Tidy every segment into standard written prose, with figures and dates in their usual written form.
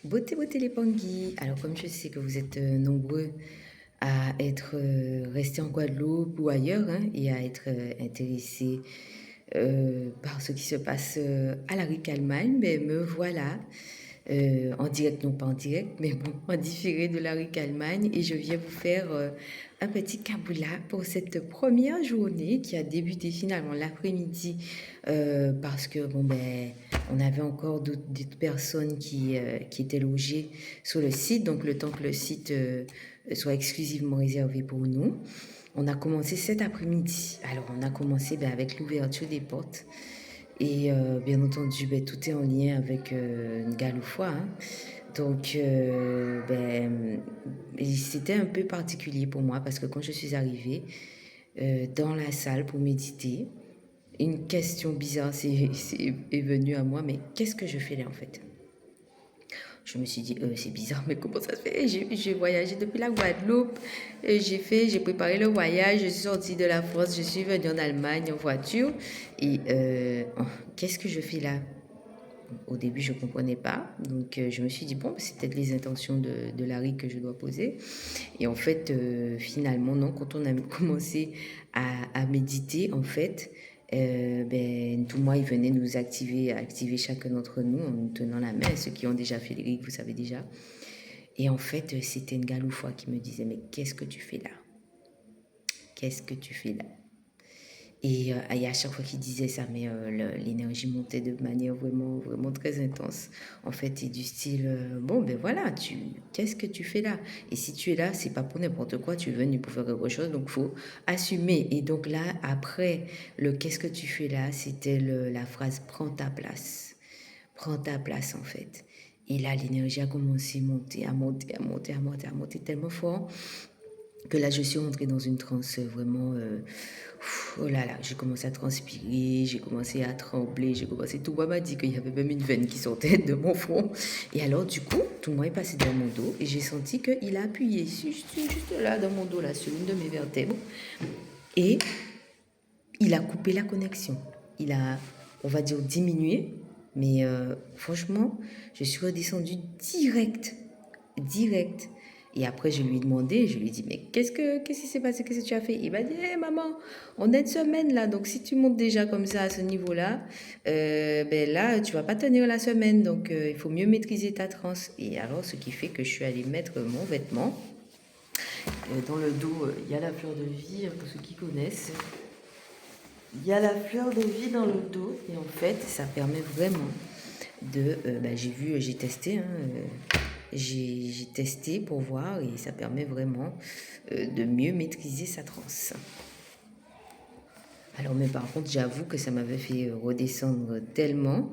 Beauté, beauté les Pangui. Alors, comme je sais que vous êtes nombreux à être restés en Guadeloupe ou ailleurs hein, et à être intéressés par ce qui se passe à la RIC Allemagne, ben, me voilà en direct, non pas en direct, mais bon, en différé de la RIC Allemagne et je viens vous faire un petit caboula pour cette première journée qui a débuté finalement l'après-midi parce que bon ben on avait encore d'autres personnes qui étaient logées sur le site, donc le temps que le site soit exclusivement réservé pour nous. On a commencé cet après-midi. Alors, on a commencé ben, avec l'ouverture des portes. Et bien entendu, ben, tout est en lien avec une galoufoie. Hein. Donc, c'était un peu particulier pour moi parce que quand je suis arrivée dans la salle pour méditer, une question bizarre est venue à moi, mais qu'est-ce que je fais là en fait? Je me suis dit, c'est bizarre, mais comment ça se fait? J'ai voyagé depuis la Guadeloupe, j'ai préparé le voyage, je suis sortie de la France, je suis venue en Allemagne en voiture. Et qu'est-ce que je fais là? Au début, je ne comprenais pas. Donc, je me suis dit, bon, c'est peut-être les intentions de Larry que je dois poser. Et en fait, finalement, non, quand on a commencé à méditer, en fait, ben, tout moi, il venait nous activer chacun d'entre nous en nous tenant la main. Ceux qui ont déjà fait les rigues, vous savez déjà. Et en fait, c'était une galoufoie qui me disait, mais qu'est-ce que tu fais là? Qu'est-ce que tu fais là? Et à chaque fois qu'il disait ça, mais l'énergie montait de manière vraiment, vraiment très intense. En fait, et du style, bon, ben voilà, qu'est-ce que tu fais là? Et si tu es là, c'est pas pour n'importe quoi, tu es venu pour faire quelque chose, donc faut assumer. Et donc là, après, le qu'est-ce que tu fais là, c'était la phrase prends ta place. Prends ta place, en fait. Et là, l'énergie a commencé à monter, à monter, à monter, à monter, à monter tellement fort que là, je suis rentrée dans une transe vraiment. Oh là là, j'ai commencé à transpirer, j'ai commencé à trembler, j'ai commencé. Tout le monde m'a dit qu'il y avait même une veine qui sortait de mon front. Et alors, du coup, tout le monde est passé dans mon dos et j'ai senti qu'il a appuyé juste là, dans mon dos, là, sur une de mes vertèbres. Et il a coupé la connexion. Il a, on va dire, diminué. Mais franchement, je suis redescendue direct. Direct. Et après, je lui ai demandé, je lui ai dit, mais qu'est-ce qui s'est passé? Qu'est-ce que tu as fait? Il m'a dit, hé maman, on est une semaine là, donc si tu montes déjà comme ça à ce niveau-là, ben là, tu vas pas tenir la semaine, donc il faut mieux maîtriser ta transe. Et alors, ce qui fait que je suis allée mettre mon vêtement. Dans le dos, il y a la fleur de vie, pour ceux qui connaissent. Il y a la fleur de vie dans le dos, et en fait, ça permet vraiment de... j'ai testé, hein, j'ai testé pour voir et ça permet vraiment de mieux maîtriser sa transe. Alors, mais par contre, j'avoue que ça m'avait fait redescendre tellement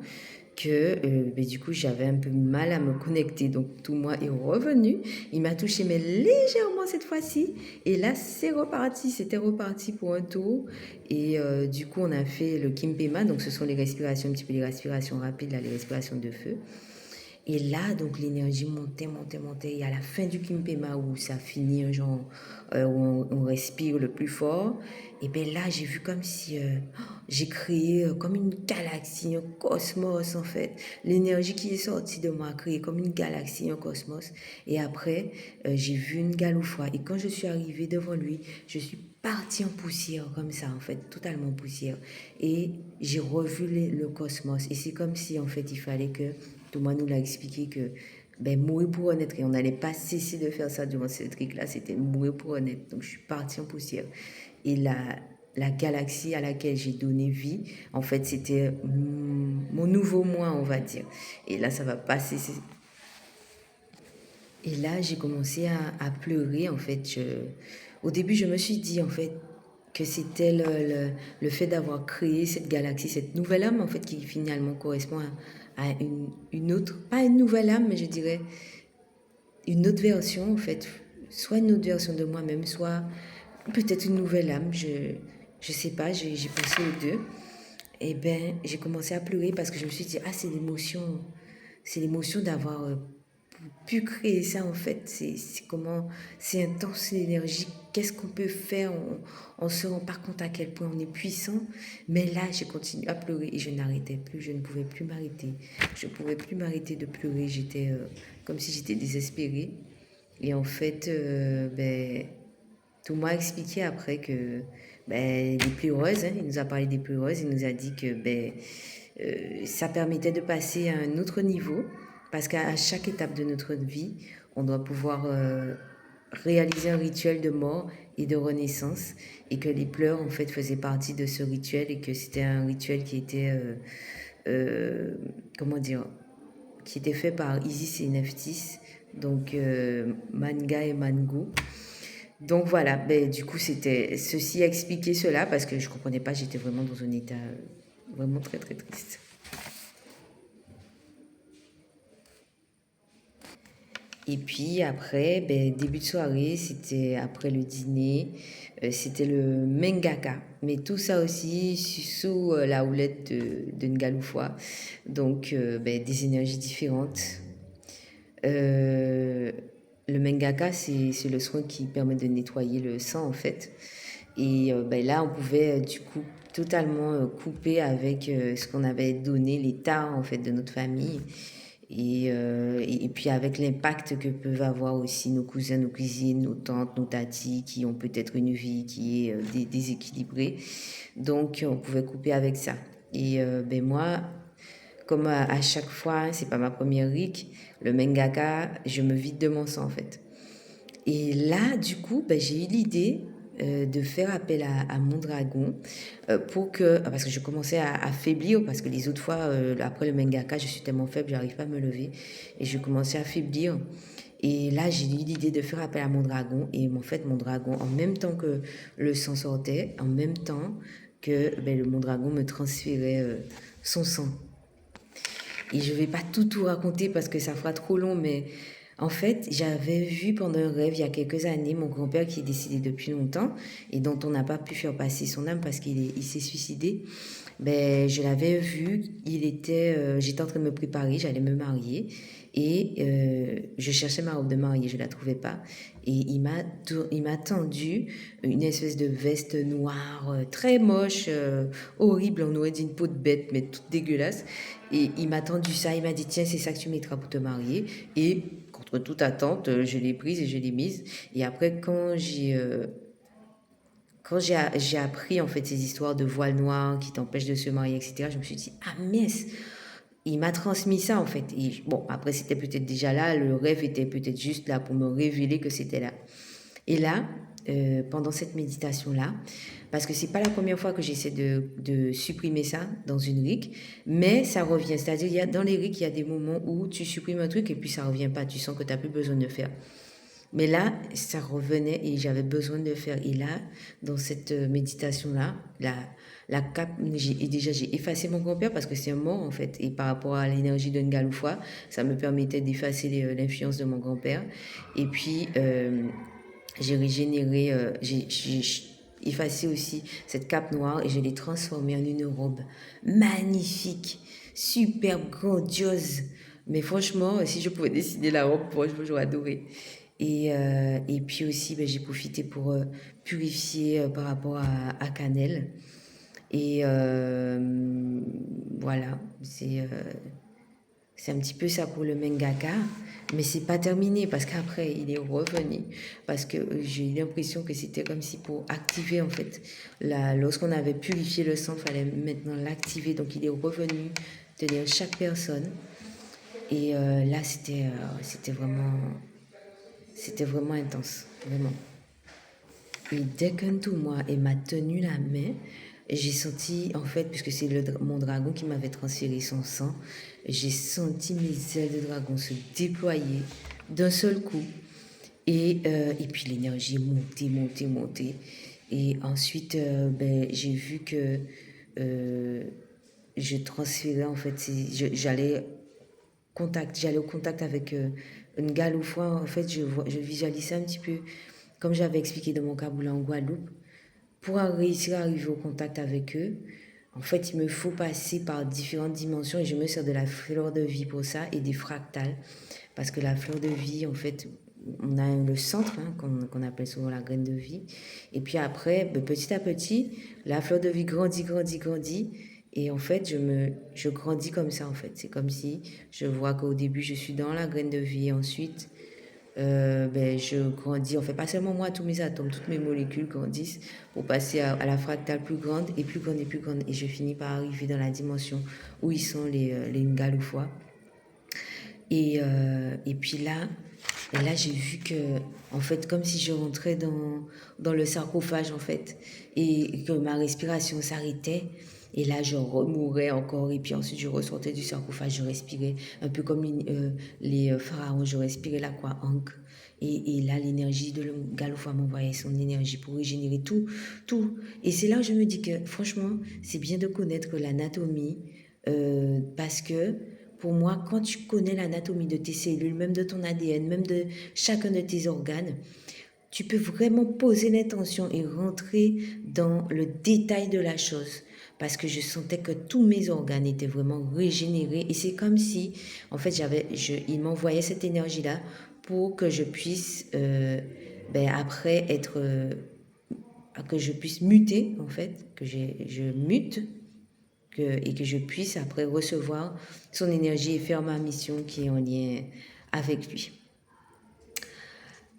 que du coup, j'avais un peu mal à me connecter. Donc, tout moi est revenu. Il m'a touché, mais légèrement cette fois-ci. Et là, c'est reparti. C'était reparti pour un tour. Et du coup, on a fait le Kimpema. Donc, ce sont les respirations, un petit peu les respirations rapides, là, les respirations de feu. Et là, donc, l'énergie montait, montait, montait. Et à la fin du Kimpema, où ça finit, genre, où on respire le plus fort, et bien là, j'ai vu comme si j'ai créé comme une galaxie, un cosmos, en fait. L'énergie qui est sortie de moi a créé comme une galaxie, un cosmos. Et après, j'ai vu une galoufoie. Et quand je suis arrivée devant lui, je suis partie en poussière, comme ça, en fait, totalement en poussière. Et j'ai revu le cosmos. Et c'est comme si, en fait, il fallait que Thomas nous l'a expliqué que ben, mourir pour honnête, et on n'allait pas cesser de faire ça durant ce truc-là, c'était mourir pour honnête. Donc je suis partie en poussière. Et la galaxie à laquelle j'ai donné vie, en fait, c'était mon nouveau moi, on va dire. Et là, ça va pas cesser. Et là, j'ai commencé à pleurer, en fait. Au début, je me suis dit, en fait, que c'était le fait d'avoir créé cette galaxie, cette nouvelle âme, en fait, qui finalement correspond à une autre, pas une nouvelle âme, mais je dirais une autre version, en fait. Soit une autre version de moi-même, soit peut-être une nouvelle âme. Je sais pas, j'ai pensé aux deux. Et ben, j'ai commencé à pleurer parce que je me suis dit, ah, c'est l'émotion d'avoir pu créer ça en fait. C'est comment c'est intense l'énergie qu'est-ce qu'on peut faire, on se rend pas compte à quel point on est puissant. Mais là, j'ai continué à pleurer et je n'arrêtais plus, je ne pouvais plus m'arrêter. Je ne pouvais plus m'arrêter de pleurer, j'étais comme si j'étais désespérée. Et en fait, tout m'a expliqué après que les pleureuses, hein, il nous a parlé des pleureuses, il nous a dit que ça permettait de passer à un autre niveau parce qu'à chaque étape de notre vie, on doit pouvoir réaliser un rituel de mort et de renaissance et que les pleurs en fait faisaient partie de ce rituel et que c'était un rituel qui était euh, comment dire, qui était fait par Isis et Nephthys, donc Manga et Mango. Donc voilà, du coup c'était ceci a expliqué cela parce que je comprenais pas, j'étais vraiment dans un état vraiment très très triste. Et puis après, début de soirée, c'était après le dîner, c'était le Mengaka. Mais tout ça aussi sous la houlette de Ngaloufwa. Donc des énergies différentes. Euh, le Mengaka, c'est le soin qui permet de nettoyer le sang en fait. Et là, on pouvait du coup totalement couper avec ce qu'on avait donné, l'état en fait de notre famille. Et puis avec l'impact que peuvent avoir aussi nos cousins, nos cousines, nos tantes, nos tatis, qui ont peut-être une vie qui est déséquilibrée. Donc on pouvait couper avec ça. Et moi, comme à chaque fois, hein, c'est pas ma première RIC, le mangaka, je me vide de mon sang en fait. Et là, du coup, j'ai eu l'idée de faire appel à mon dragon pour que, parce que je commençais à faiblir, parce que les autres fois, après le mangaka, je suis tellement faible, j'arrive pas à me lever, et je commençais à faiblir. Et là, j'ai eu l'idée de faire appel à mon dragon, et en fait, mon dragon, en même temps que le sang sortait, en même temps que mon dragon me transférait son sang. Et je vais pas tout raconter parce que ça fera trop long, mais en fait, j'avais vu pendant un rêve il y a quelques années mon grand-père qui est décédé depuis longtemps et dont on n'a pas pu faire passer son âme parce il s'est suicidé. Je l'avais vu, j'étais en train de me préparer, j'allais me marier et je cherchais ma robe de mariée, je la trouvais pas et il m'a tendu une espèce de veste noire très moche, horrible, on aurait dit une peau de bête mais toute dégueulasse et il m'a tendu ça, il m'a dit tiens c'est ça que tu mettras pour te marier et contre toute attente je l'ai prise et je l'ai mise et après quand j'ai appris en fait ces histoires de voile noir qui t'empêchent de se marier, etc., je me suis dit, ah mince, il m'a transmis ça en fait. Et bon, après c'était peut-être déjà là, le rêve était peut-être juste là pour me révéler que c'était là. Et là, pendant cette méditation-là, parce que c'est pas la première fois que j'essaie de supprimer ça dans une RIC, mais ça revient. C'est-à-dire, dans les RIC, il y a des moments où tu supprimes un truc et puis ça revient pas. Tu sens que tu n'as plus besoin de le faire. Mais là, ça revenait et j'avais besoin de le faire. Et là, dans cette méditation-là, j'ai effacé mon grand-père parce que c'est un mort en fait. Et par rapport à l'énergie de Ngaloufwa, ça me permettait d'effacer l'influence de mon grand-père. Et puis, j'ai régénéré, j'ai effacé aussi cette cape noire et je l'ai transformée en une robe magnifique, superbe, grandiose. Mais franchement, si je pouvais décider la robe, franchement, j'aurais adoré. Et puis aussi, j'ai profité pour purifier par rapport à Cannelle. Et voilà, c'est un petit peu ça pour le mangaka, mais c'est pas terminé parce qu'après il est revenu parce que j'ai eu l'impression que c'était comme si pour activer en fait lorsqu'on avait purifié le sang, il fallait maintenant l'activer donc il est revenu tenir chaque personne et là c'était vraiment intense, vraiment. Et dès qu'un tout moi et m'a tenu la main, j'ai senti, en fait, puisque c'est mon dragon qui m'avait transféré son sang, j'ai senti mes ailes de dragon se déployer d'un seul coup. Et puis l'énergie est montée, montée, montée. Et ensuite, j'ai vu que euh, je transférais, en fait, j'allais au contact avec une fois en fait, je visualisais un petit peu, comme j'avais expliqué dans mon Kaboula en Guadeloupe, pour réussir à arriver au contact avec eux, en fait, il me faut passer par différentes dimensions et je me sers de la fleur de vie pour ça et des fractales. Parce que la fleur de vie, en fait, on a le centre hein, qu'on appelle souvent la graine de vie. Et puis après, ben, petit à petit, la fleur de vie grandit, grandit, grandit. Et en fait, je grandis comme ça, en fait. C'est comme si je vois qu'au début, je suis dans la graine de vie. Et ensuite, ben, je grandis. En fait, pas seulement moi, tous mes atomes, toutes mes molécules grandissent pour passer à la fractale plus grande et plus grande et plus grande. Et je finis par arriver dans la dimension où ils sont les Ngaloufois. Et puis là, et là j'ai vu que, en fait, comme si je rentrais dans le sarcophage, en fait, et que ma respiration s'arrêtait. Et là, je remourais encore, et puis ensuite, je ressortais du sarcophage, je respirais, un peu comme les pharaons, je respirais la quoi, Ankh. Et là, l'énergie de Galoufa m'envoyait son énergie pour régénérer tout, tout. Et c'est là où je me dis que, franchement, c'est bien de connaître l'anatomie, parce que, pour moi, quand tu connais l'anatomie de tes cellules, même de ton ADN, même de chacun de tes organes, tu peux vraiment poser l'intention et rentrer dans le détail de la chose. Parce que je sentais que tous mes organes étaient vraiment régénérés. Et c'est comme si, en fait, il m'envoyait cette énergie-là pour que je puisse, ben, après être, que je puisse muter, en fait, je mute et que je puisse après recevoir son énergie et faire ma mission qui est en lien avec lui.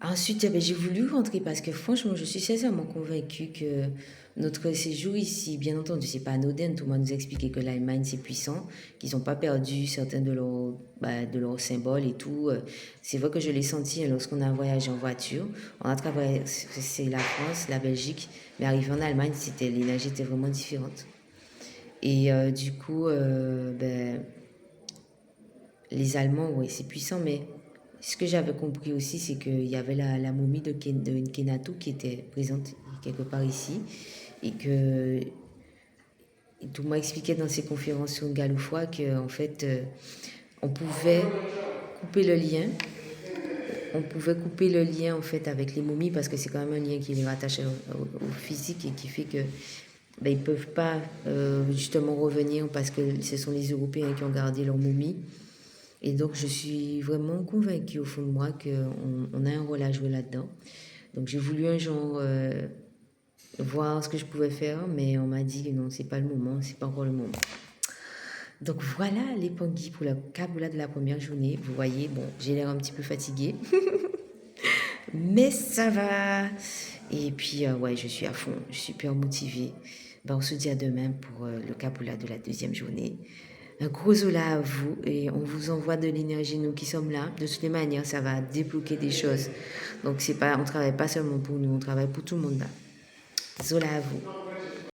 Ensuite, eh ben, j'ai voulu rentrer parce que franchement, je suis sincèrement convaincue que notre séjour ici, bien entendu, c'est pas anodin. Tout le monde nous a expliqué que l'Allemagne, c'est puissant, qu'ils n'ont pas perdu certains de leurs symboles et tout. C'est vrai que je l'ai senti hein, lorsqu'on a voyagé en voiture. On a traversé la France, la Belgique, mais arrivé en Allemagne, l'énergie était vraiment différente. Et du coup, ben, les Allemands, oui, c'est puissant, mais ce que j'avais compris aussi, c'est qu'il y avait la momie de Kenatou qui était présente quelque part ici, et que tout m'a expliqué dans ses conférences sur Galoufois qu'en fait, on pouvait couper le lien. On pouvait couper le lien en fait avec les momies parce que c'est quand même un lien qui les rattache au physique et qui fait que ben, ils ne peuvent pas justement revenir parce que ce sont les Européens qui ont gardé leur momie. Et donc, je suis vraiment convaincue au fond de moi qu'on a un rôle à jouer là-dedans. Donc, j'ai voulu un jour voir ce que je pouvais faire, mais on m'a dit que non, c'est pas le moment, c'est pas encore le moment. Donc, voilà les Pangui pour la Kaboula de la première journée. Vous voyez, bon, j'ai l'air un petit peu fatiguée, mais ça va. Et puis, ouais, je suis à fond, je suis super motivée. Ben, on se dit à demain pour le Kaboula de la deuxième journée. Un gros zola à vous et on vous envoie de l'énergie, nous qui sommes là. De toutes les manières, ça va débloquer des choses. Donc, on ne travaille pas seulement pour nous, on travaille pour tout le monde là. Zola à vous.